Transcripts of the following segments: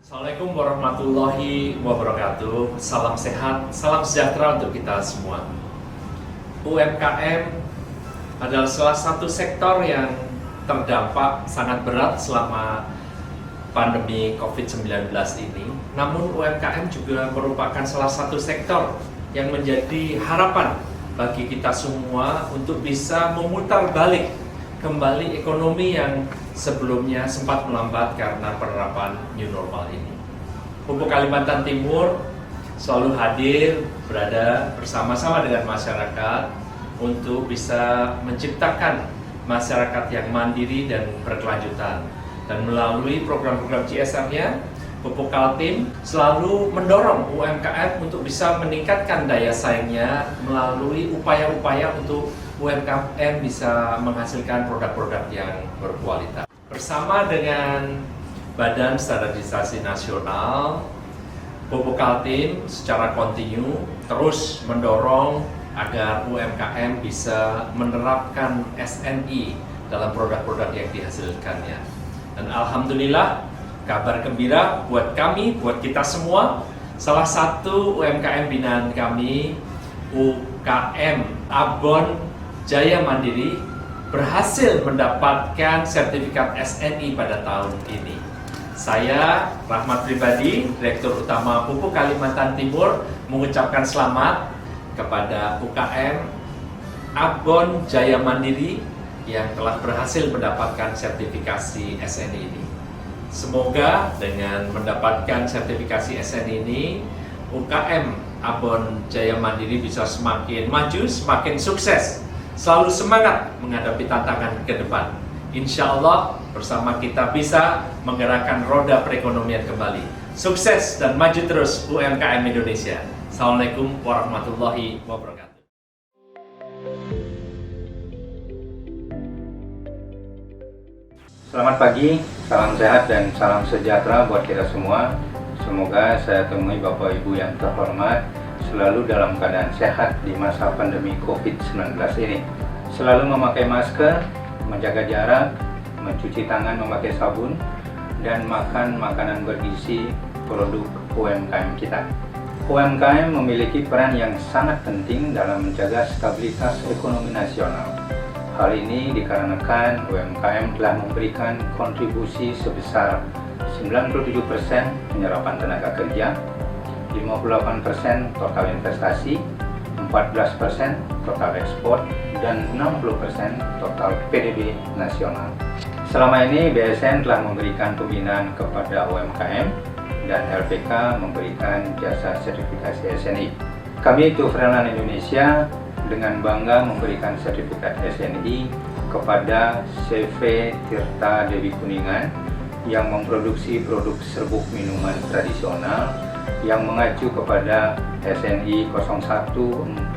Assalamualaikum warahmatullahi wabarakatuh. Salam sehat, salam sejahtera untuk kita semua. UMKM adalah salah satu sektor yang terdampak sangat berat selama pandemi COVID-19 ini. Namun UMKM juga merupakan salah satu sektor yang menjadi harapan bagi kita semua untuk bisa memutar balik kembali ekonomi yang sebelumnya sempat melambat karena penerapan new normal ini. Pupuk Kalimantan Timur selalu hadir, berada bersama-sama dengan masyarakat untuk bisa menciptakan masyarakat yang mandiri dan berkelanjutan. Dan melalui program-program CSR-nya, Pupuk Kaltim selalu mendorong UMKM untuk bisa meningkatkan daya saingnya melalui upaya-upaya untuk UMKM bisa menghasilkan produk-produk yang berkualitas. Bersama dengan Badan Standarisasi Nasional, Pupuk Kaltim secara kontinu terus mendorong agar UMKM bisa menerapkan SNI dalam produk-produk yang dihasilkannya. Dan alhamdulillah, kabar gembira buat kami, buat kita semua, salah satu UMKM binaan kami, UKM Abon Jaya Mandiri, berhasil mendapatkan sertifikat SNI pada tahun ini. Saya, Rahmat Pribadi, Direktur Utama Pupuk Kalimantan Timur, mengucapkan selamat kepada UKM Abon Jaya Mandiri yang telah berhasil mendapatkan sertifikasi SNI ini. Semoga dengan mendapatkan sertifikasi SNI ini, UKM Abon Jaya Mandiri bisa semakin maju, semakin sukses, selalu semangat menghadapi tantangan ke depan. Insya Allah bersama kita bisa menggerakkan roda perekonomian kembali. Sukses dan maju terus UMKM Indonesia. Assalamualaikum warahmatullahi wabarakatuh. Selamat pagi, salam sehat dan salam sejahtera buat kita semua. Semoga saya temui Bapak Ibu yang terhormat selalu dalam keadaan sehat di masa pandemi COVID-19 ini. Selalu memakai masker, menjaga jarak, mencuci tangan memakai sabun, dan makan makanan bergizi produk UMKM kita. UMKM memiliki peran yang sangat penting dalam menjaga stabilitas ekonomi nasional. Hal ini dikarenakan UMKM telah memberikan kontribusi sebesar 97% penyerapan tenaga kerja, 58% total investasi, 14% total ekspor, dan 60% total PDB nasional. Selama ini BSN telah memberikan pembinaan kepada UMKM dan LPK memberikan jasa sertifikasi SNI. Kami Tufrelan Indonesia dengan bangga memberikan sertifikat SNI kepada CV Tirta Dewi Kuningan yang memproduksi produk serbuk minuman tradisional yang mengacu kepada SNI 014320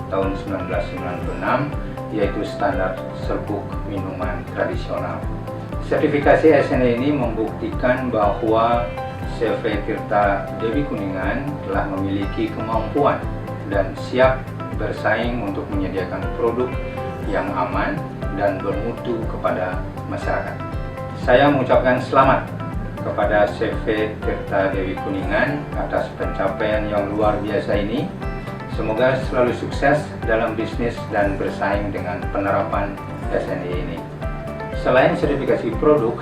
tahun 1996, yaitu standar serbuk minuman tradisional. Sertifikasi SNI ini membuktikan bahwa CV Tirta Dewi Kuningan telah memiliki kemampuan dan siap bersaing untuk menyediakan produk yang aman dan bermutu kepada masyarakat. Saya mengucapkan selamat kepada CV Tirta Dewi Kuningan atas pencapaian yang luar biasa ini. Semoga selalu sukses dalam bisnis dan bersaing dengan penerapan SNI ini. Selain sertifikasi produk,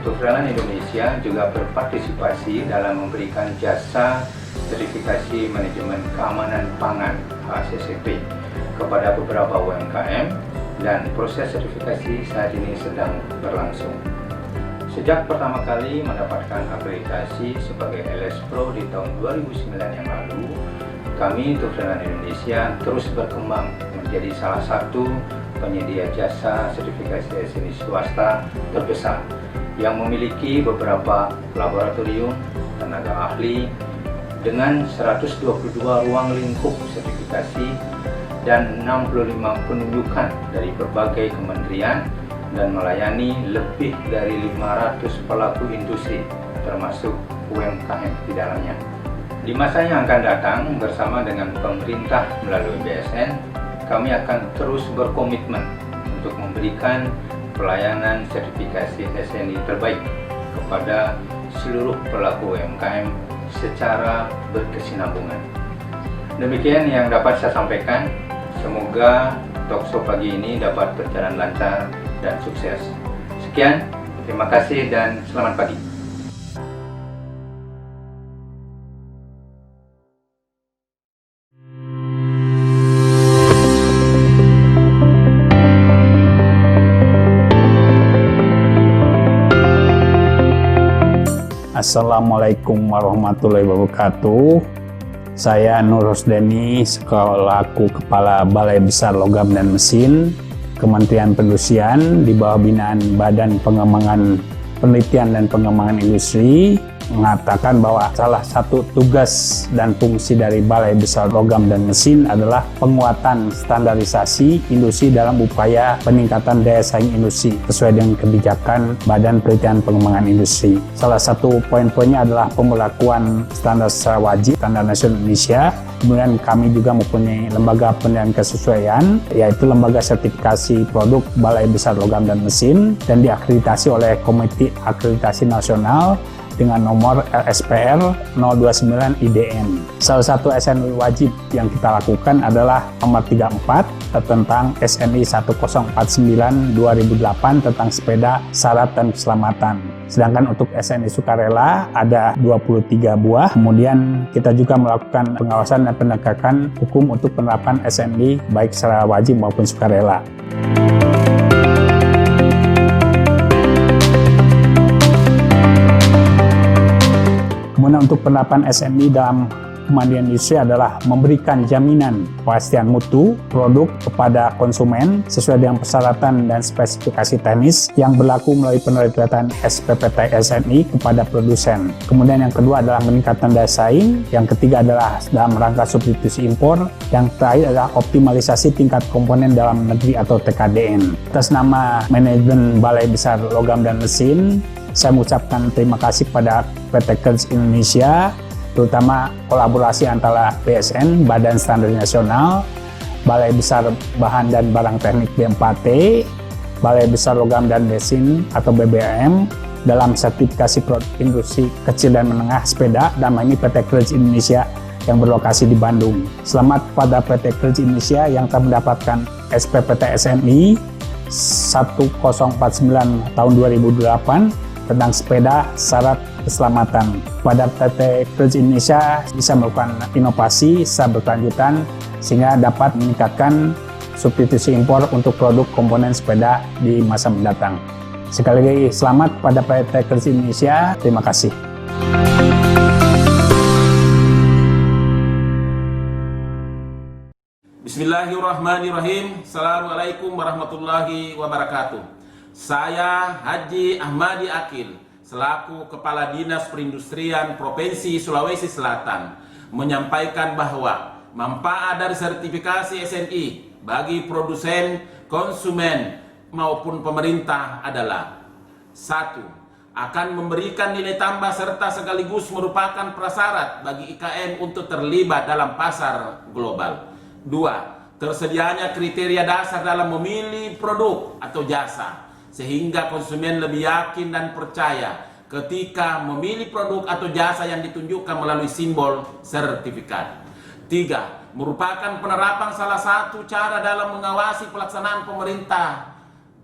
Tufrelan Indonesia juga berpartisipasi dalam memberikan jasa sertifikasi manajemen keamanan pangan (HACCP) kepada beberapa UMKM, dan proses sertifikasi saat ini sedang berlangsung. Sejak pertama kali mendapatkan akreditasi sebagai LS Pro di tahun 2009 yang lalu, kami Tufrelan Indonesia terus berkembang menjadi salah satu penyedia jasa sertifikasi SNI swasta terbesar yang memiliki beberapa laboratorium, tenaga ahli, dengan 122 ruang lingkup sertifikasi dan 65 penunjukan dari berbagai kementerian, dan melayani lebih dari 500 pelaku industri termasuk UMKM di dalamnya. Di masa yang akan datang, bersama dengan pemerintah melalui BSN, kami akan terus berkomitmen untuk memberikan pelayanan sertifikasi SNI terbaik kepada seluruh pelaku UMKM secara berkesinambungan. Demikian yang dapat saya sampaikan. Semoga talkshow pagi ini dapat berjalan lancar dan sukses. Sekian, terima kasih dan selamat pagi. Assalamualaikum warahmatullahi wabarakatuh. Saya Nur Rosdeni selaku Kepala Balai Besar Logam dan Mesin Kementerian Perindustrian di bawah binaan Badan Pengembangan Penelitian dan Pengembangan Industri mengatakan bahwa salah satu tugas dan fungsi dari Balai Besar Logam dan Mesin adalah penguatan standarisasi industri dalam upaya peningkatan daya saing industri sesuai dengan kebijakan Badan Penelitian Pengembangan Industri. Salah satu poin-poinnya adalah pemberlakuan standar secara wajib, standar nasional Indonesia. Kemudian kami juga mempunyai lembaga penilaian kesesuaian, yaitu lembaga sertifikasi produk Balai Besar Logam dan Mesin, dan diakreditasi oleh Komite Akreditasi Nasional dengan nomor LSPR 029 IDN. Salah satu SNI wajib yang kita lakukan adalah nomor 34 tentang SNI 1049 2008 tentang sepeda syarat dan keselamatan. Sedangkan untuk SNI sukarela ada 23 buah. Kemudian kita juga melakukan pengawasan dan penegakan hukum untuk penerapan SNI baik secara wajib maupun sukarela. Kemudian untuk penerapan SNI dalam kemandirian industri adalah memberikan jaminan kepastian mutu produk kepada konsumen sesuai dengan persyaratan dan spesifikasi teknis yang berlaku melalui penerbitan SPPT SNI kepada produsen. Kemudian yang kedua adalah meningkatkan daya saing, yang ketiga adalah dalam rangka substitusi impor, yang terakhir adalah optimalisasi tingkat komponen dalam negeri atau TKDN. Atas nama manajemen Balai Besar Logam dan Mesin, saya mengucapkan terima kasih kepada PT Kerja Indonesia, terutama kolaborasi antara BSN, Badan Standar Nasional, Balai Besar Bahan dan Barang Teknik B4T, Balai Besar Logam dan Mesin atau BBM dalam sertifikasi produk industri kecil dan menengah sepeda, dan ini PT Kerja Indonesia yang berlokasi di Bandung. Selamat kepada PT Kerja Indonesia yang telah mendapatkan SPPT SNI 1049 tahun 2008 tentang sepeda syarat keselamatan. Pada PT Kerja Indonesia bisa melakukan inovasi secara berkelanjutan sehingga dapat meningkatkan substitusi impor untuk produk komponen sepeda di masa mendatang. Sekali lagi selamat pada PT Kerja Indonesia. Terima kasih. Bismillahirrahmanirrahim. Assalamualaikum warahmatullahi wabarakatuh. Saya Haji Ahmadi Akil selaku Kepala Dinas Perindustrian Provinsi Sulawesi Selatan menyampaikan bahwa manfaat dari sertifikasi SNI bagi produsen, konsumen maupun pemerintah adalah: 1. Akan memberikan nilai tambah serta sekaligus merupakan prasyarat bagi IKM untuk terlibat dalam pasar global. 2. Tersedianya kriteria dasar dalam memilih produk atau jasa sehingga konsumen lebih yakin dan percaya ketika memilih produk atau jasa yang ditunjukkan melalui simbol sertifikat. 3. Merupakan penerapan salah satu cara dalam mengawasi pelaksanaan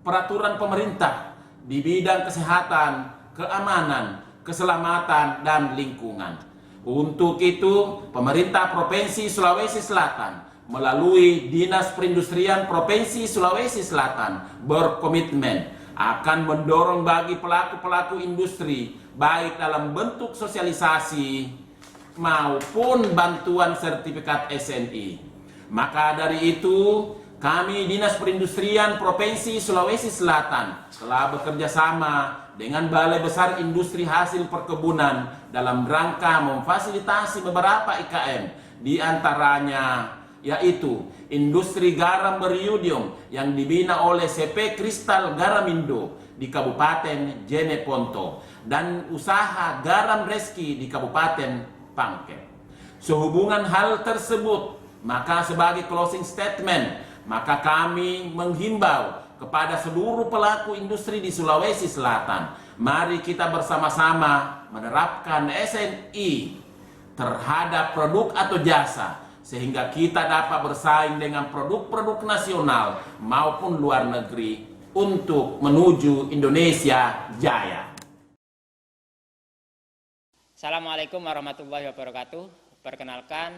peraturan pemerintah di bidang kesehatan, keamanan, keselamatan, dan lingkungan. Untuk itu, pemerintah Provinsi Sulawesi Selatan melalui Dinas Perindustrian Provinsi Sulawesi Selatan berkomitmen akan mendorong bagi pelaku-pelaku industri baik dalam bentuk sosialisasi maupun bantuan sertifikat SNI. Maka dari itu, kami Dinas Perindustrian Provinsi Sulawesi Selatan telah bekerja sama dengan Balai Besar Industri Hasil Perkebunan dalam rangka memfasilitasi beberapa IKM, di antaranya yaitu industri garam beriodium yang dibina oleh CP Kristal Garamindo di Kabupaten Jeneponto dan usaha garam Reski di Kabupaten Pangkep. Sehubungan hal tersebut, maka sebagai closing statement, maka kami menghimbau kepada seluruh pelaku industri di Sulawesi Selatan Mari kita bersama-sama menerapkan SNI terhadap produk atau jasa, sehingga kita dapat bersaing dengan produk-produk nasional maupun luar negeri untuk menuju Indonesia Jaya. Assalamualaikum warahmatullahi wabarakatuh. Perkenalkan,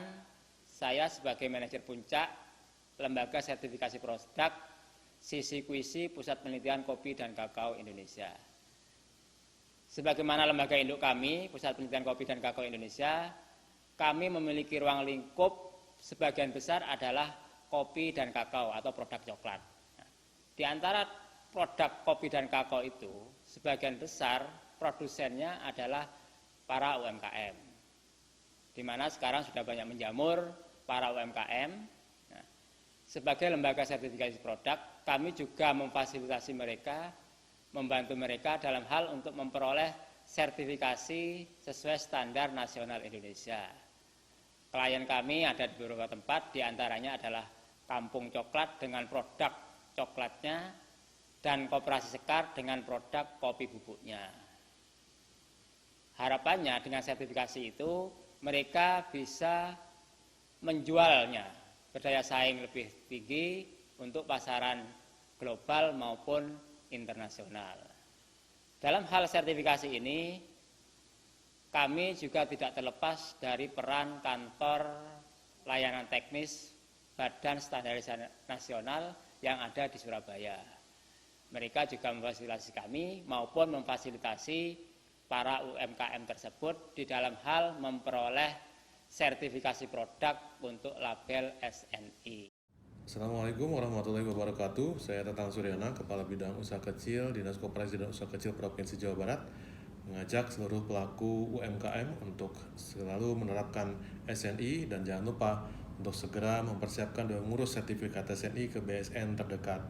saya sebagai manajer Puncak, Lembaga Sertifikasi Produk, Sisi Kuisi Pusat Penelitian Kopi dan Kakao Indonesia. Sebagaimana lembaga induk kami, Pusat Penelitian Kopi dan Kakao Indonesia, kami memiliki ruang lingkup sebagian besar adalah kopi dan kakao atau produk coklat. Di antara produk kopi dan kakao itu, sebagian besar produsennya adalah para UMKM, di mana sekarang sudah banyak menjamur para UMKM. Nah, sebagai lembaga sertifikasi produk, kami juga memfasilitasi mereka, membantu mereka dalam hal untuk memperoleh sertifikasi sesuai standar nasional Indonesia. Klien kami ada di beberapa tempat, diantaranya adalah Kampung Coklat dengan produk coklatnya dan Koperasi Sekar dengan produk kopi bubuknya. Harapannya dengan sertifikasi itu mereka bisa menjualnya berdaya saing lebih tinggi untuk pasaran global maupun internasional. Dalam hal sertifikasi ini, kami juga tidak terlepas dari peran kantor layanan teknis Badan Standarisasi Nasional yang ada di Surabaya. Mereka juga memfasilitasi kami maupun memfasilitasi para UMKM tersebut di dalam hal memperoleh sertifikasi produk untuk label SNI. Assalamualaikum warahmatullahi wabarakatuh. Saya Tatang Suryana, Kepala Bidang Usaha Kecil Dinas Koperasi dan Usaha Kecil Provinsi Jawa Barat, mengajak seluruh pelaku UMKM untuk selalu menerapkan SNI dan jangan lupa untuk segera mempersiapkan dan mengurus sertifikat SNI ke BSN terdekat.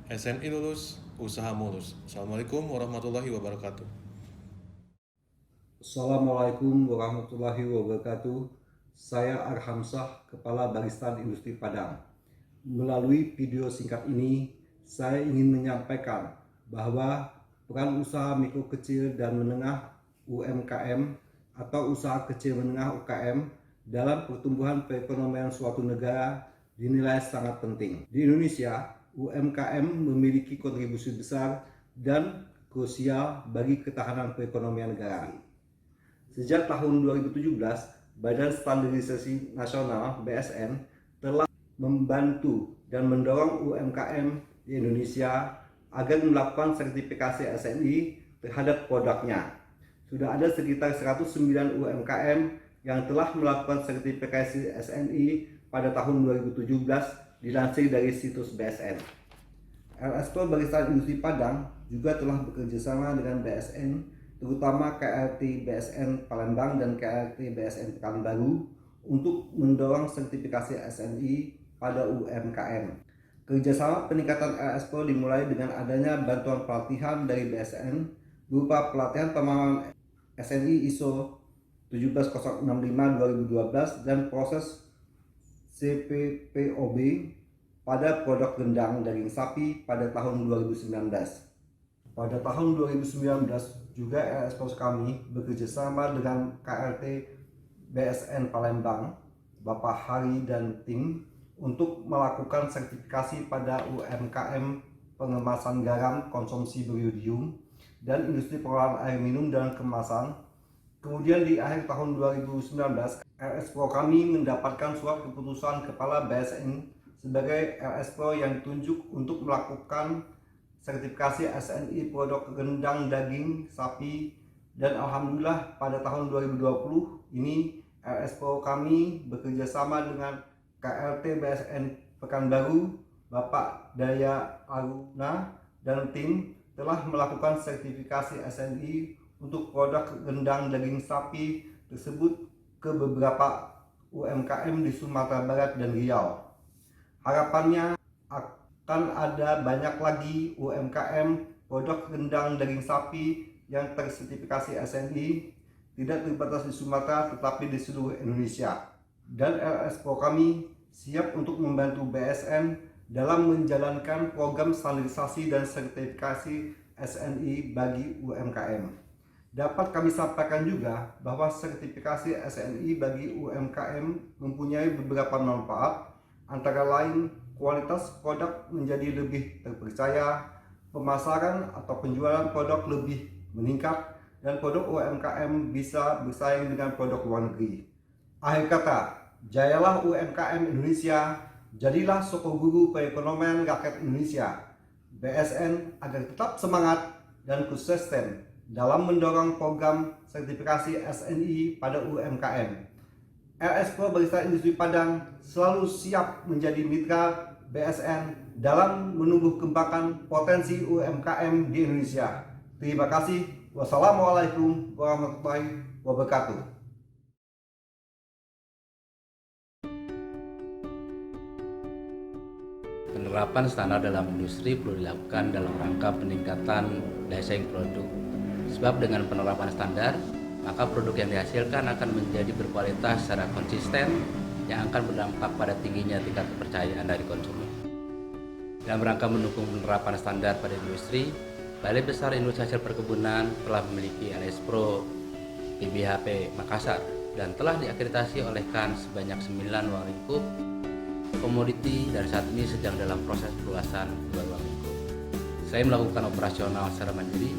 SNI lulus, usaha mulus. Assalamualaikum warahmatullahi wabarakatuh. Assalamualaikum warahmatullahi wabarakatuh. Saya Arhamsah, Kepala Barisan Industri Padang. Melalui video singkat ini, saya ingin menyampaikan bahwa peran usaha mikro kecil dan menengah UMKM atau usaha kecil menengah UKM dalam pertumbuhan perekonomian suatu negara dinilai sangat penting. Di Indonesia, UMKM memiliki kontribusi besar dan krusial bagi ketahanan perekonomian negara. Sejak tahun 2017, Badan Standarisasi Nasional (BSN) telah membantu dan mendorong UMKM di Indonesia agar melakukan sertifikasi SNI terhadap produknya. Sudah ada sekitar 109 UMKM yang telah melakukan sertifikasi SNI pada tahun 2017 dilansir dari situs BSN. LSPO Barisan Industri Padang juga telah bekerjasama dengan BSN, terutama KRT BSN Palembang dan KRT BSN Pekanbaru untuk mendorong sertifikasi SNI pada UMKM. Kerjasama peningkatan LSPO dimulai dengan adanya bantuan pelatihan dari BSN berupa pelatihan pemahaman SNI ISO 17065-2012 dan proses CPPOB pada produk rendang daging sapi pada tahun 2019. Pada tahun 2019 juga LSPO kami bekerjasama dengan KRT BSN Palembang, Bapak Hari dan tim untuk melakukan sertifikasi pada UMKM pengemasan garam konsumsi beriodium dan industri pengolahan air minum dan kemasan. Kemudian di akhir tahun 2019, LSPO kami mendapatkan surat keputusan Kepala BSN sebagai LSPO yang ditunjuk untuk melakukan sertifikasi SNI produk rendang daging sapi, dan alhamdulillah pada tahun 2020 ini LSPO kami bekerjasama dengan KRT BSN Pekanbaru, Bapak Daya Aruna dan tim telah melakukan sertifikasi SNI untuk produk rendang daging sapi tersebut ke beberapa UMKM di Sumatera Barat dan Riau. Harapannya akan ada banyak lagi UMKM produk rendang daging sapi yang tersertifikasi SNI, tidak terbatas di Sumatera tetapi di seluruh Indonesia. Dan LSPO kami siap untuk membantu BSN dalam menjalankan program standarisasi dan sertifikasi SNI bagi UMKM. Dapat kami sampaikan juga bahwa sertifikasi SNI bagi UMKM mempunyai beberapa manfaat, antara lain kualitas produk menjadi lebih terpercaya, pemasaran atau penjualan produk lebih meningkat, dan produk UMKM bisa bersaing dengan produk luar negeri. Akhir kata, jayalah UMKM Indonesia, jadilah sokoguru perekonomian rakyat Indonesia. BSN agar tetap semangat dan konsisten dalam mendorong program sertifikasi SNI pada UMKM. LS Pro Barisan Industri Padang selalu siap menjadi mitra BSN dalam menumbuh kembangkan potensi UMKM di Indonesia. Terima kasih. Wassalamualaikum warahmatullahi wabarakatuh. Penerapan standar dalam industri perlu dilakukan dalam rangka peningkatan daya saing produk. Sebab dengan penerapan standar, maka produk yang dihasilkan akan menjadi berkualitas secara konsisten yang akan berdampak pada tingginya tingkat kepercayaan dari konsumen. Dalam rangka mendukung penerapan standar pada industri, Balai Besar Industri Hasil Perkebunan telah memiliki LS Pro BBHP Makassar dan telah diakreditasi oleh KAN sebanyak 9 ruang lingkup komoditi dan saat ini sedang dalam proses perluasan 2 ruang lingkup. Selain melakukan operasional secara mandiri,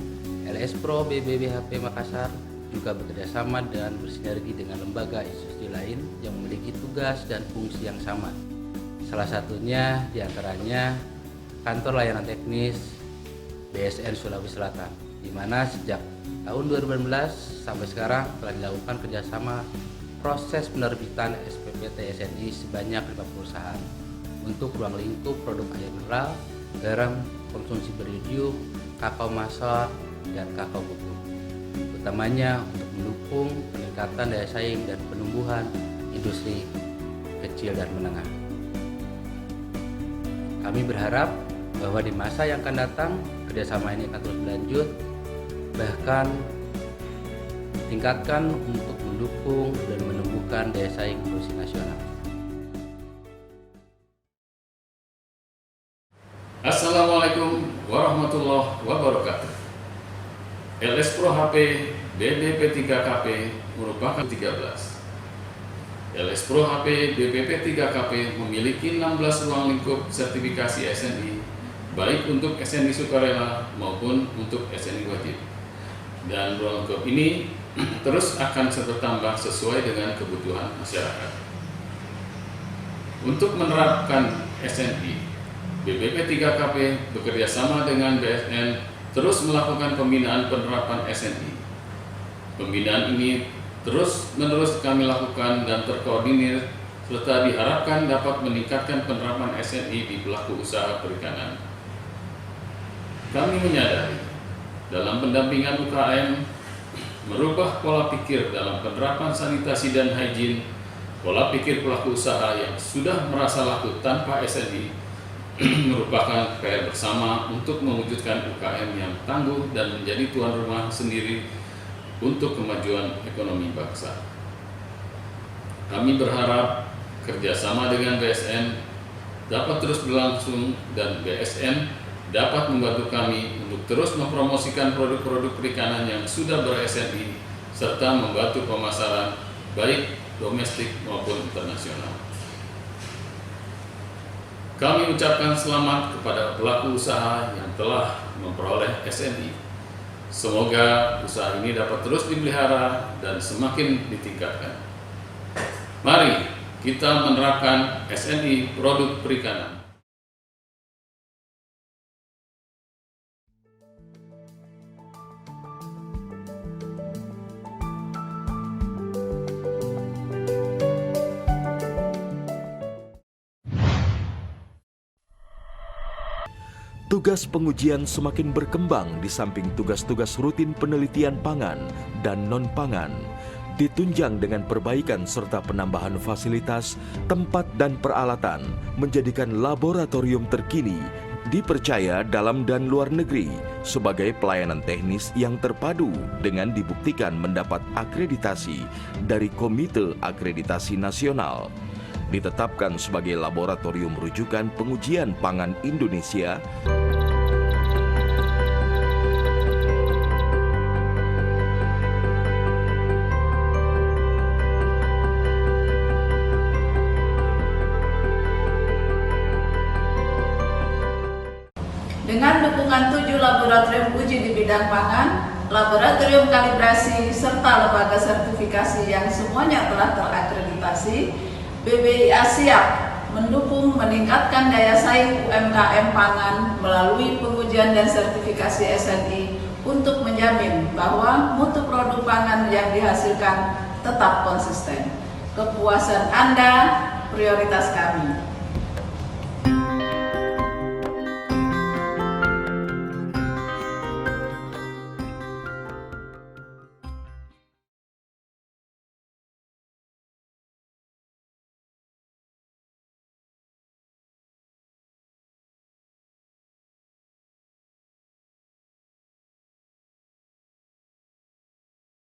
LS Pro BBHP Makassar juga bekerjasama dan bersinergi dengan lembaga institusi lain yang memiliki tugas dan fungsi yang sama. Salah satunya diantaranya Kantor Layanan Teknis BSN Sulawesi Selatan, di mana sejak tahun 2019 sampai sekarang telah dilakukan kerjasama proses penerbitan SPPT SNI sebanyak 50 perusahaan untuk ruang lingkup produk air mineral, garam, konsumsi beriodium, kakao masal, dan kakao bubuk. Utamanya untuk mendukung peningkatan daya saing dan penumbuhan industri kecil dan menengah. Kami berharap bahwa di masa yang akan datang kerjasama ini akan terus berlanjut, bahkan tingkatkan untuk mendukung dan menumbuhkan daya saing industri nasional. Assalamualaikum warahmatullahi wabarakatuh. LS Pro HP BBP3KP merupakan 13. LS Pro HP BBP3KP memiliki 16 ruang lingkup sertifikasi SNI, baik untuk SNI sukarela maupun untuk SNI wajib. Dan ruang lingkup ini terus akan bertambah sesuai dengan kebutuhan masyarakat. Untuk menerapkan SNI, BBP3KP bekerjasama dengan BSN terus melakukan pembinaan penerapan SNI. Pembinaan ini terus-menerus kami lakukan dan terkoordinir serta diharapkan dapat meningkatkan penerapan SNI di pelaku usaha perikanan. Kami menyadari dalam pendampingan UKM merubah pola pikir dalam penerapan sanitasi dan higien, pola pikir pelaku usaha yang sudah merasa laku tanpa SNI merupakan PR bersama untuk mewujudkan UKM yang tangguh dan menjadi tuan rumah sendiri untuk kemajuan ekonomi bangsa. Kami berharap kerjasama dengan BSN dapat terus berlangsung dan BSN dapat membantu kami untuk terus mempromosikan produk-produk perikanan yang sudah ber-SNI serta membantu pemasaran baik domestik maupun internasional. Kami ucapkan selamat kepada pelaku usaha yang telah memperoleh SNI. Semoga usaha ini dapat terus dipelihara dan semakin ditingkatkan. Mari kita menerapkan SNI produk perikanan. Tugas pengujian semakin berkembang di samping tugas-tugas rutin penelitian pangan dan non-pangan, ditunjang dengan perbaikan serta penambahan fasilitas, tempat dan peralatan, menjadikan laboratorium terkini dipercaya dalam dan luar negeri sebagai pelayanan teknis yang terpadu dengan dibuktikan mendapat akreditasi dari Komite Akreditasi Nasional. Ditetapkan sebagai laboratorium rujukan pengujian pangan Indonesia Dengan dukungan 7 laboratorium uji di bidang pangan, laboratorium kalibrasi, serta lembaga sertifikasi yang semuanya telah terakreditasi, BBIA siap mendukung meningkatkan daya saing UMKM pangan melalui pengujian dan sertifikasi SNI untuk menjamin bahwa mutu produk pangan yang dihasilkan tetap konsisten. Kepuasan Anda prioritas kami.